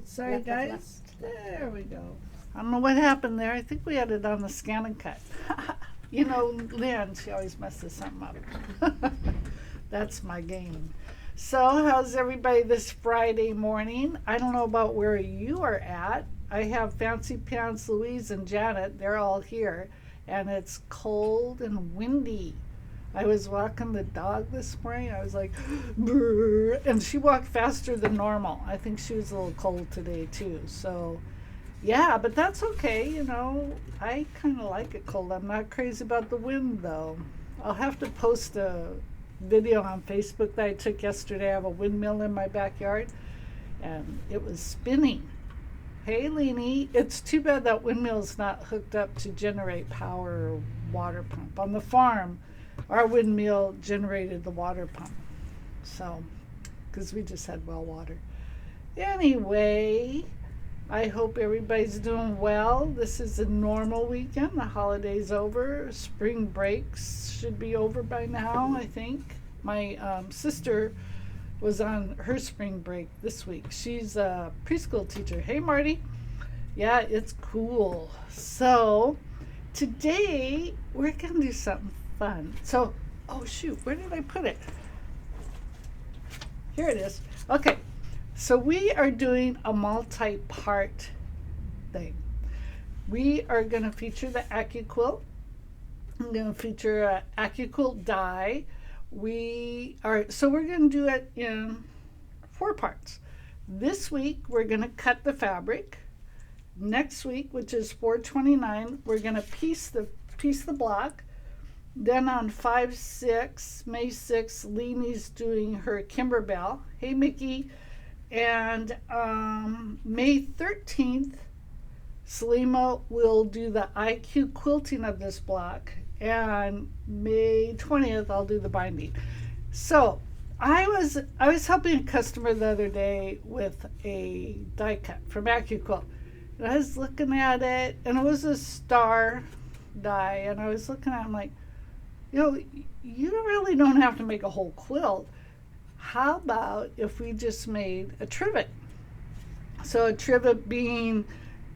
Sorry, guys. There we go. I don't know what happened there. I think we had it on the scan and cut. You know, Lynn, she always messes something up. That's my game. So, how's everybody this Friday morning? I don't know about where you are at. I have Fancy Pants Louise and Janet. They're all here. And it's cold and windy. I was walking the dog this morning. I was like, brr, and she walked faster than normal. I think she was a little cold today, too. So, yeah, but that's okay. You know, I kind of like it cold. I'm not crazy about the wind, though. I'll have to post a video on Facebook that I took yesterday. I have a windmill in my backyard, and it was spinning. Hey, Leanie, it's too bad that windmill's not hooked up to generate power or water pump. On the farm, our windmill generated the water pump. So, because we just had well water. Anyway, I hope everybody's doing well. This is a normal weekend. The holiday's over. Spring breaks should be over by now, I think. My sister was on her spring break this week. She's a preschool teacher. Hey, Marty. Yeah, it's cool. So today we're going to do something fun. So, oh shoot, where did I put it? Here it is. Okay, so we are doing a multi-part thing. We are going to feature the AccuQuilt. I'm going to feature an AccuQuilt die. We're going to do it in 4 parts. This week we're going to cut the fabric. Next week, which is 4/29, we're going to piece the block. Then on 5/6, May 6th, Leanie's doing her Kimberbell. Hey, Mickey. And May 13th, Selima will do the IQ quilting of this block. And May 20th, I'll do the binding. So I was helping a customer the other day with a die cut from AccuQuilt. And I was looking at it, and it was a star die. And I was looking at it, I'm like, you know, you really don't have to make a whole quilt. How about if we just made a trivet? So a trivet being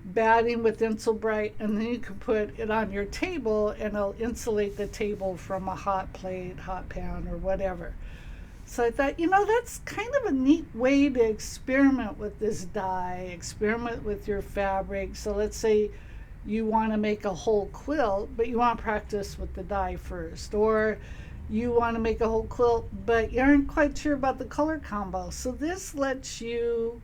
batting with Insulbright, and then you can put it on your table and it'll insulate the table from a hot plate, hot pan, or whatever. So I thought, you know, that's kind of a neat way to experiment with this die, experiment with your fabric. So let's say you want to make a whole quilt, but you want to practice with the die first, or you want to make a whole quilt, but you aren't quite sure about the color combo. So this lets you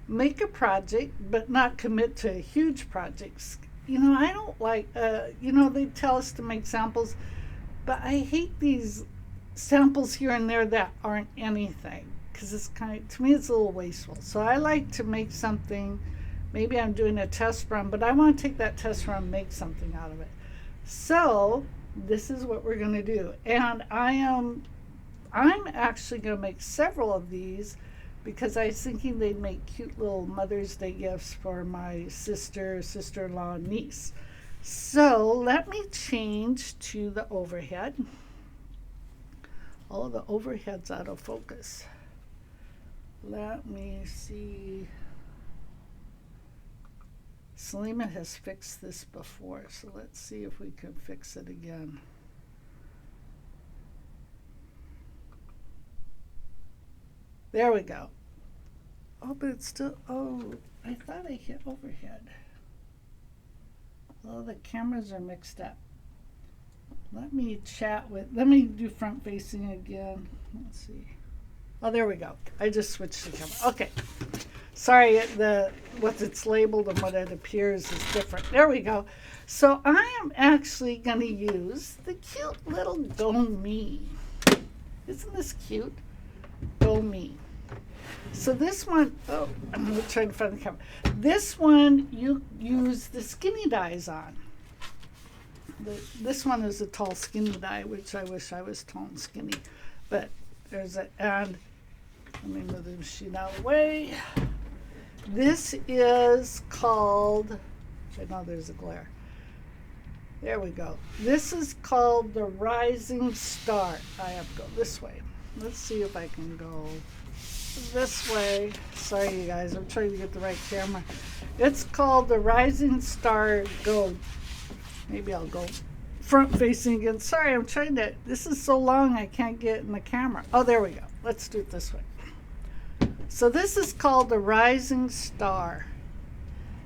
make a project, but not commit to huge projects. You know, I don't like, they tell us to make samples, but I hate these samples here and there that aren't anything, because it's to me, it's a little wasteful. So I like to make something. Maybe I'm doing a test run, but I want to take that test run and make something out of it. So this is what we're going to do. And I'm actually going to make several of these, because I was thinking they'd make cute little Mother's Day gifts for my sister-in-law, and niece. So let me change to the overhead. Oh, the overhead's out of focus. Let me see. Selima has fixed this before, so let's see if we can fix it again. There we go. Oh, but it's still, I thought I hit overhead. Oh, the cameras are mixed up. Let me do front facing again. Let's see. Oh, there we go. I just switched the camera. Okay. Sorry, what it's labeled and what it appears is different. There we go. So I am actually going to use the cute little Go-Me. Isn't this cute? Go-Me. So this one, I'm trying to find the camera. This one you use the skinny dies on. This one is a tall skinny die, which I wish I was tall and skinny. But and let me move the machine out of the way. This is called, I know there's a glare. There we go. This is called the Rising Star. I have to go this way. Let's see if I can go this way. Sorry, you guys, I'm trying to get the right camera. It's called the Rising Star Go. Maybe I'll go front facing again. Sorry, I'm trying to, this is so long I can't get in the camera. Oh, there we go. Let's do it this way. So this is called the Rising Star.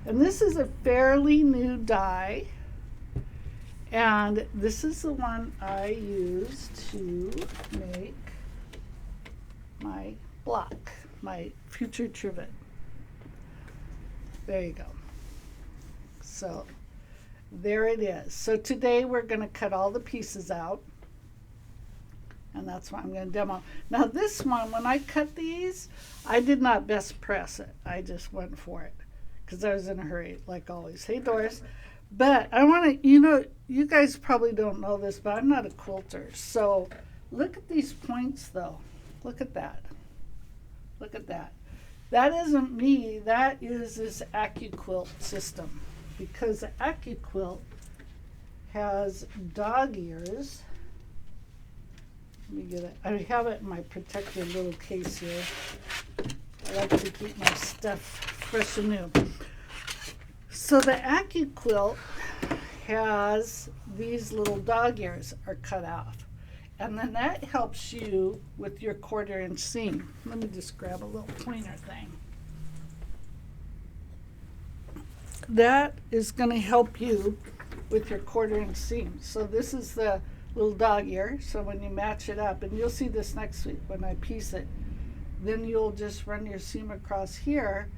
And this is a fairly new die. And this is the one I use to make my block, my future trivet. There you go. So there it is. So today we're going to cut all the pieces out. And that's what I'm going to demo. Now this one, when I cut these, I did not best press it. I just went for it because I was in a hurry, like always. Hey, Doris. But I want to, you guys probably don't know this, but I'm not a quilter. So look at these points, though. Look at that. Look at that. That isn't me. That is this AccuQuilt system. Because the AccuQuilt has dog ears. Let me get it. I have it in my protected little case here. I like to keep my stuff fresh and new. So the AccuQuilt has these little dog ears are cut off. And then that helps you with your 1/4 inch seam. Let me just grab a little pointer thing. That is going to help you with your 1/4 inch seam. So this is the little dog ear. So when you match it up, and you'll see this next week when I piece it, then you'll just run your seam across here,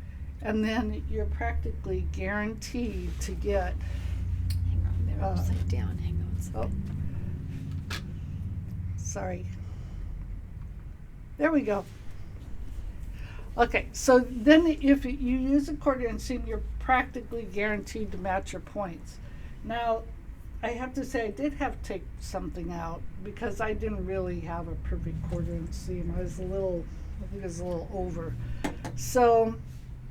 and then you're practically guaranteed to get. Hang on, they're upside down. Hang on a second. Sorry. There we go. Okay, so then if you use a 1/4 inch seam, you're practically guaranteed to match your points. Now, I have to say I did have to take something out because I didn't really have a perfect 1/4 inch seam. I think it was a little over. So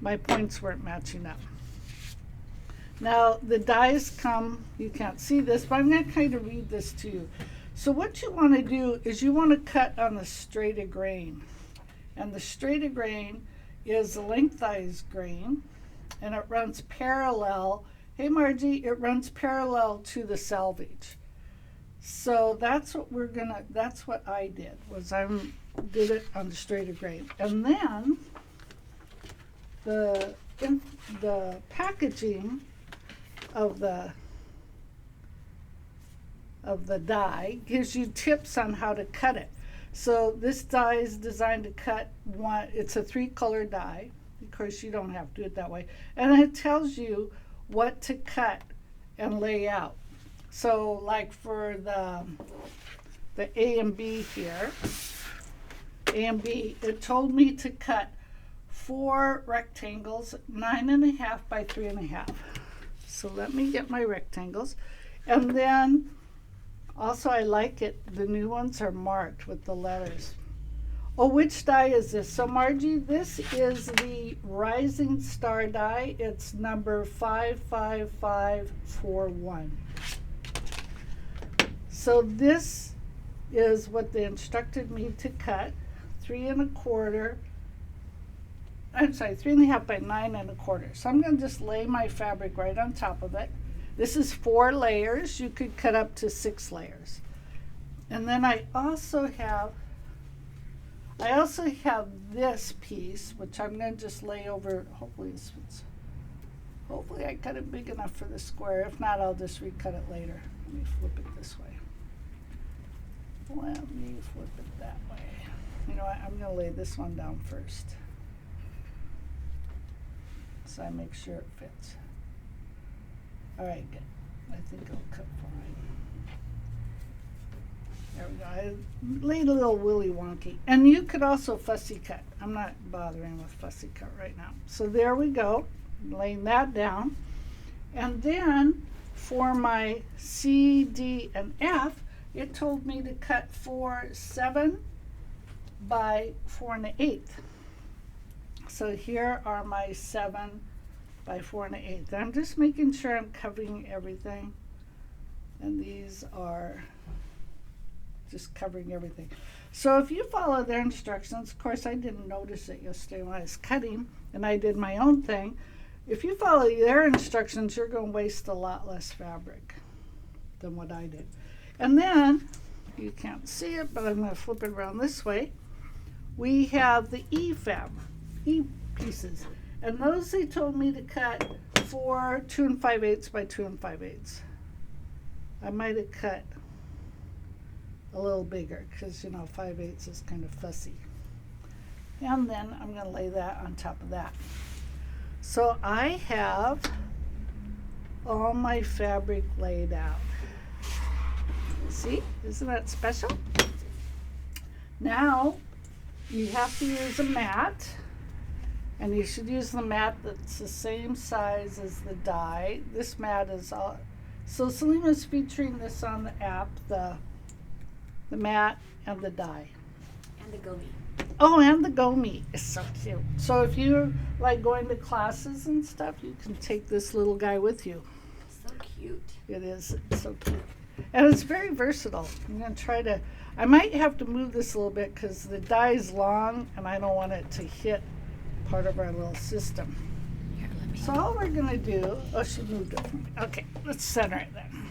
my points weren't matching up. Now the dies come, you can't see this, but I'm going to kind of read this to you. So what you want to do is you want to cut on the straight of grain. And the straight of grain is the lengthwise grain, and it runs parallel. Hey Margie, it runs parallel to the selvage. So that's what that's what I did, was I did it on the straight of grain. And then the packaging of the die gives you tips on how to cut it. So this die is designed to cut one. It's a 3-color die. Of course, you don't have to do it that way. And it tells you what to cut and lay out. So like for the A and B here, A and B, it told me to cut 4 rectangles, 9.5 by 3.5. So let me get my rectangles. And then also I like it, the new ones are marked with the letters. Oh, which die is this? So Margie, this is the Rising Star die. It's number 55541. So this is what they instructed me to cut, 3.25. I'm sorry, 3.5 by 9.25. So I'm going to just lay my fabric right on top of it. This is 4 layers. You could cut up to 6 layers. And then I also have this piece, which I'm going to just lay over. Hopefully I cut it big enough for the square. If not, I'll just recut it later. Let me flip it this way. Let me flip it that way. You know what? I'm going to lay this one down first, so I make sure it fits. All right, good. I think it'll cut fine. There we go. I laid a little willy wonky. And you could also fussy cut. I'm not bothering with fussy cut right now. So there we go. Laying that down. And then for my C, D, and F, it told me to cut 7 by 4 1/8. So here are my 7 by 4 1/8. I'm just making sure I'm covering everything. And these are just covering everything. So if you follow their instructions, of course I didn't notice it yesterday when I was cutting and I did my own thing. If you follow their instructions, you're going to waste a lot less fabric than what I did. And then, you can't see it, but I'm going to flip it around this way. We have the E pieces. And those they told me to cut for 2 5/8 by 2 5/8. I might have cut a little bigger because, 5/8 is kind of fussy. And then I'm going to lay that on top of that. So I have all my fabric laid out. See, isn't that special? Now you have to use a mat, and you should use the mat that's the same size as the die. This mat is all, so Selima's featuring this on the app, the mat and the die. And the gomi. Oh, and the gomi is so cute. So if you like going to classes and stuff, you can take this little guy with you. So cute. It is. It's so cute. And it's very versatile. I'm going to try to, I might have to move this a little bit because the die is long and I don't want it to hit part of our little system. Here, let me. So all we're going to do, oh, she moved it for me. Okay, let's center it then.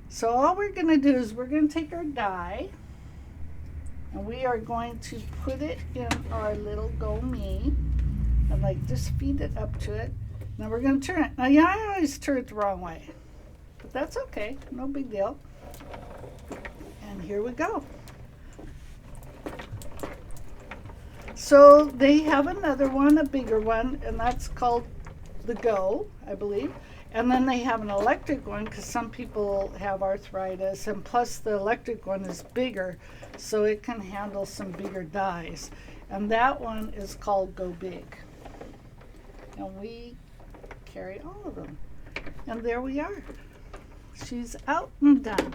So all we're going to do is we're going to take our die and we are going to put it in our little gomi and like just feed it up to it. Now we're going to turn it. Now, yeah, I always turn it the wrong way, but that's okay. No big deal. And here we go. So they have another one, a bigger one, and that's called the Go, I believe. And then they have an electric one because some people have arthritis, and plus the electric one is bigger, so it can handle some bigger dies. And that one is called Go Big. And we carry all of them. And there we are. She's out and done.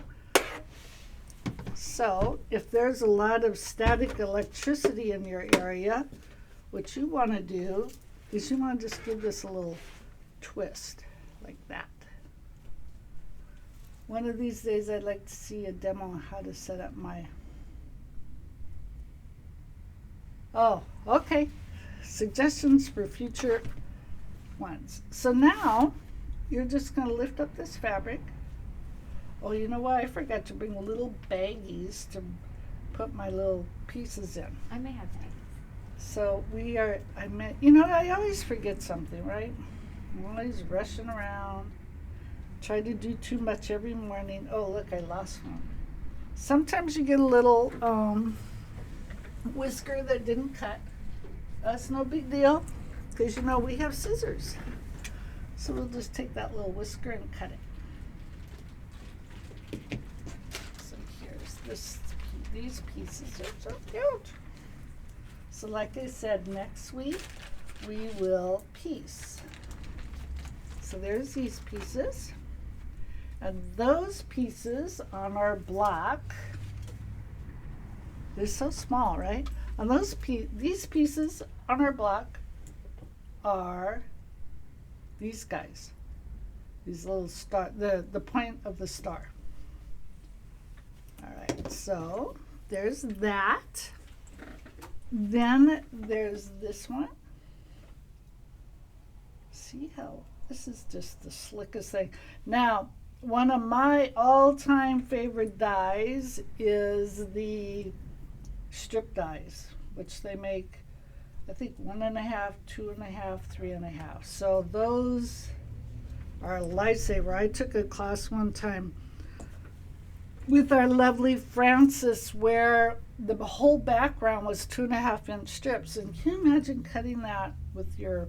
So if there's a lot of static electricity in your area, what you want to do is you want to just give this a little twist like that. One of these days I'd like to see a demo on how to set up my, oh, okay, suggestions for future ones. So now you're just going to lift up this fabric. Oh, you know what? I forgot to bring little baggies to put my little pieces in. I may have that. So I always forget something, right? I'm always rushing around, try to do too much every morning. Oh, look, I lost one. Sometimes you get a little whisker that didn't cut. That's no big deal because, we have scissors. So we'll just take that little whisker and cut it. So here's these pieces are so cute. So like I said, next week we will piece. So there's these pieces. And those pieces on our block, they're so small, right? And these pieces on our block are these guys. These little star, the point of the star. All right, so there's that. Then there's this one. See how this is just the slickest thing. Now, one of my all-time favorite dies is the strip dies, which they make, I think, 1.5, 2.5, 3.5. So those are a lifesaver. I took a class one time with our lovely Frances where the whole background was 2.5-inch strips. And can you imagine cutting that with your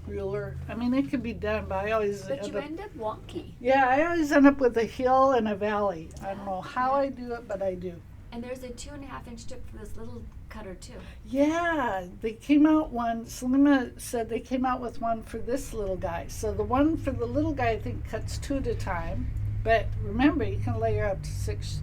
ruler? I mean, it could be done, but I always end up wonky. Yeah, I always end up with a hill and a valley. I don't know how I do it, but I do. And there's a 2.5-inch strip for this little cutter too. Yeah, they came out one, Selima said they came out with one for this little guy. So the one for the little guy, I think, cuts 2 at a time. But remember, you can layer up to 6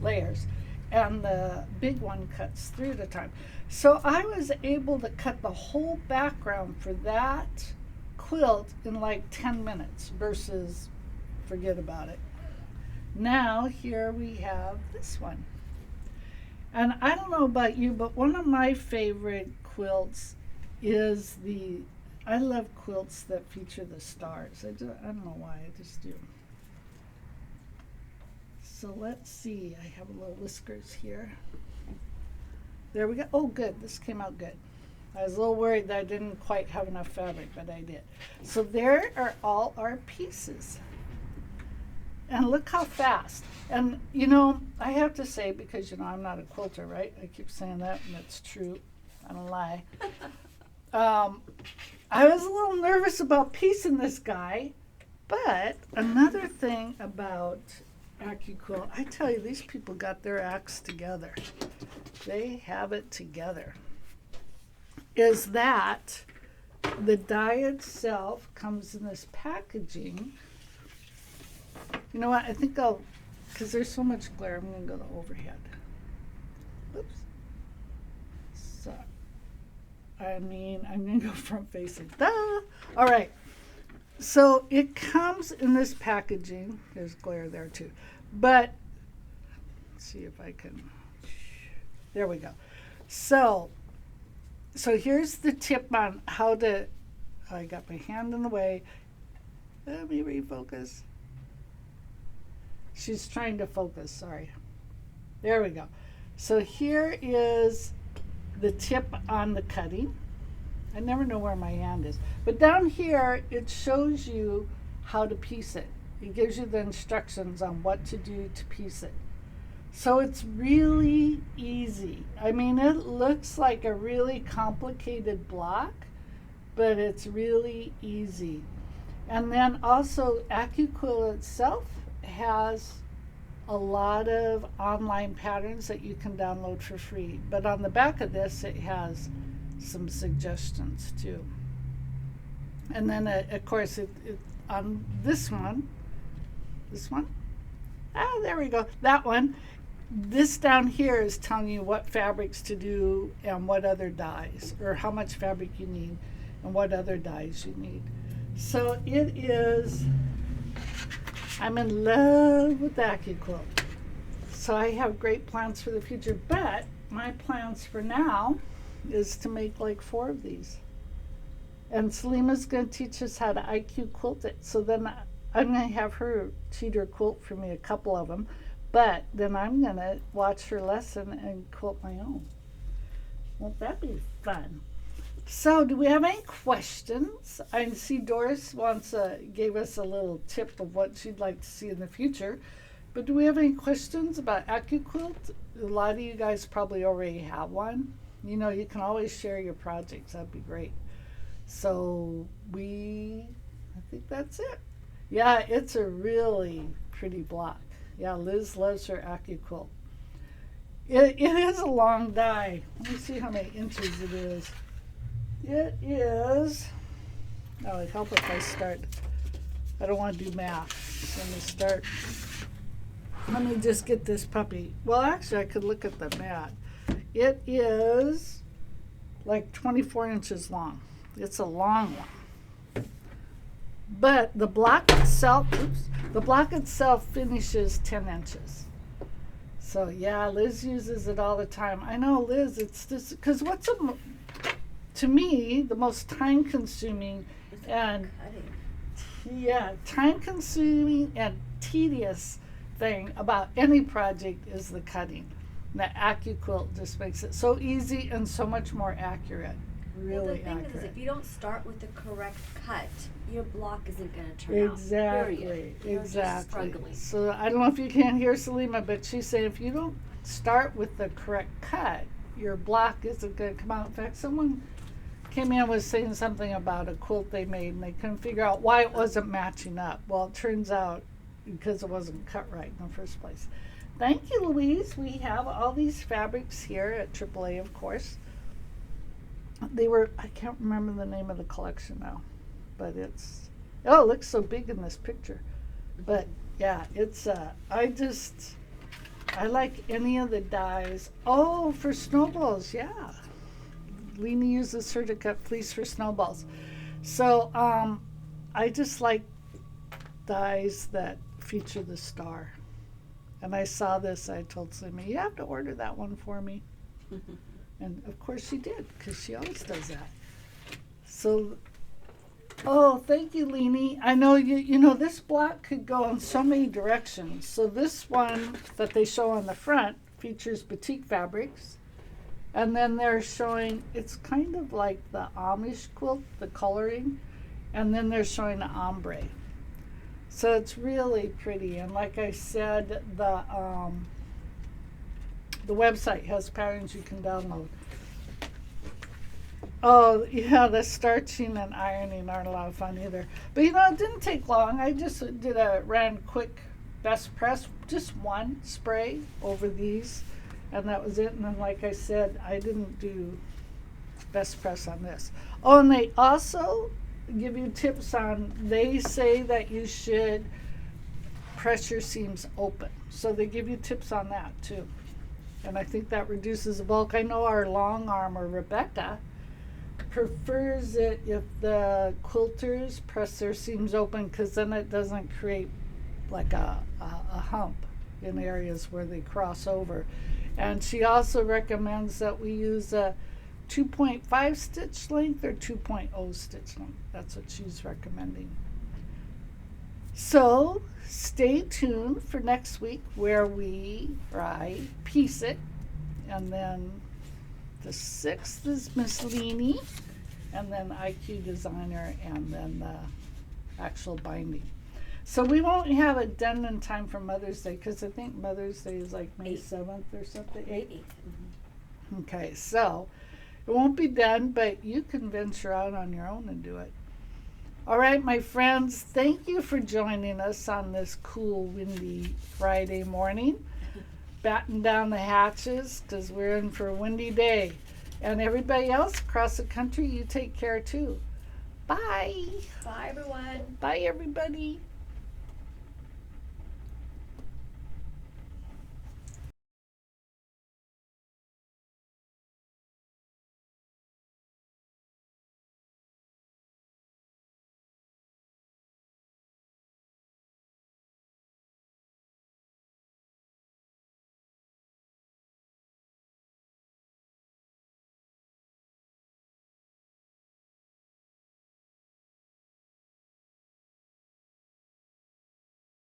layers. And the big one cuts 3 at a time. So I was able to cut the whole background for that quilt in like 10 minutes versus forget about it. Now here we have this one. And I don't know about you, but one of my favorite quilts is I love quilts that feature the stars. I don't know why, I just do. So let's see, I have a little whiskers here. There we go. Oh, good, this came out good. I was a little worried that I didn't quite have enough fabric, but I did. So there are all our pieces. And look how fast. And, I have to say, because, I'm not a quilter, right? I keep saying that, and it's true. I don't lie. I was a little nervous about piecing this guy, but another thing about AccuQuilt, I tell you, these people got their acts together. They have it together. Is that the die itself comes in this packaging. You know what? I think because there's so much glare, I'm going to go to overhead. Oops. So, I'm going to go front facing. Duh! All right. So it comes in this packaging. There's glare there too. But, let's see if I can. There we go. So here's the tip on how to. I got my hand in the way. Let me refocus. She's trying to focus, sorry. There we go. So here is the tip on the cutting. I never know where my hand is. But down here, it shows you how to piece it. It gives you the instructions on what to do to piece it. So it's really easy. It looks like a really complicated block, but it's really easy. And then also AccuQuilt itself has a lot of online patterns that you can download for free. But on the back of this, it has some suggestions too. And then, of course, on this one, there we go, that one, this down here is telling you what fabrics to do and what other dyes, or how much fabric you need and what other dyes you need. So it is, I'm in love with AccuQuilt. So I have great plans for the future, but my plans for now is to make like 4 of these. And Selima's going to teach us how to AccuQuilt it. So then I'm going to have her cheater quilt for me a couple of them, but then I'm going to watch her lesson and quilt my own. Won't that be fun? So do we have any questions? I see Doris gave us a little tip of what she'd like to see in the future. But do we have any questions about AccuQuilt? A lot of you guys probably already have one. You can always share your projects. That'd be great. So I think that's it. Yeah, it's a really pretty block. Yeah, Liz loves her AccuQuilt. It is a long die. Let me see how many inches it is. It is, it'd help if I start. I don't want to do math. So let me just get this puppy. Well, actually, I could look at the mat. It is like 24 inches long. It's a long one. But the block itself finishes 10 inches. So yeah, Liz uses it all the time. I know, Liz, it's this, because to me, the most time-consuming and tedious thing about any project is the cutting. The AccuQuilt just makes it so easy and so much more accurate. Really accurate. The thing is, if you don't start with the correct cut, your block isn't going to turn out. Exactly. So I don't know if you can hear Selima, but she's saying if you don't start with the correct cut, your block isn't going to come out. In fact, someone came in and was saying something about a quilt they made, and they couldn't figure out why it wasn't matching up. Well, it turns out because it wasn't cut right in the first place. Thank you, Louise. We have all these fabrics here at AAA, of course. I can't remember the name of the collection now, but it looks so big in this picture. But yeah, it's, I like any of the dyes. Oh, for snowballs, yeah. Lena uses her to cut fleece for snowballs. So I just like dyes that feature the star. And I saw this. I told Slimmy, you have to order that one for me. And of course she did, because she always does that. So, oh, thank you, Leanie. I know you know this block could go in so many directions. So this one that they show on the front features batik fabrics. And then they're showing, it's kind of like the Amish quilt, the coloring. And then they're showing the ombre. So it's really pretty. And like I said, the website has patterns you can download. Oh, yeah, the starching and ironing aren't a lot of fun either. But you know, it didn't take long. I just ran quick best press, just one spray over these, and that was it. And then, like I said, I didn't do best press on this. Oh, and they also give you tips on, they say that you should press your seams open. So they give you tips on that too. And I think that reduces the bulk. I know our long armer, Rebecca, prefers it if the quilters press their seams open, because then it doesn't create like a hump in areas where they cross over. And she also recommends that we use a 2.5 stitch length or 2.0 stitch length. That's what she's recommending. So stay tuned for next week, where I piece it, and then the 6th is Miss Leanie, and then IQ Designer, and then the actual binding. So we won't have it done in time for Mother's Day, because I think Mother's Day is like May 7th or something. 8th. Mm-hmm. Okay, so it won't be done, but you can venture out on your own and do it. All right, my friends, thank you for joining us on this cool, windy Friday morning. Batten down the hatches, because we're in for a windy day. And everybody else across the country, you take care too. Bye. Bye, everyone. Bye, everybody.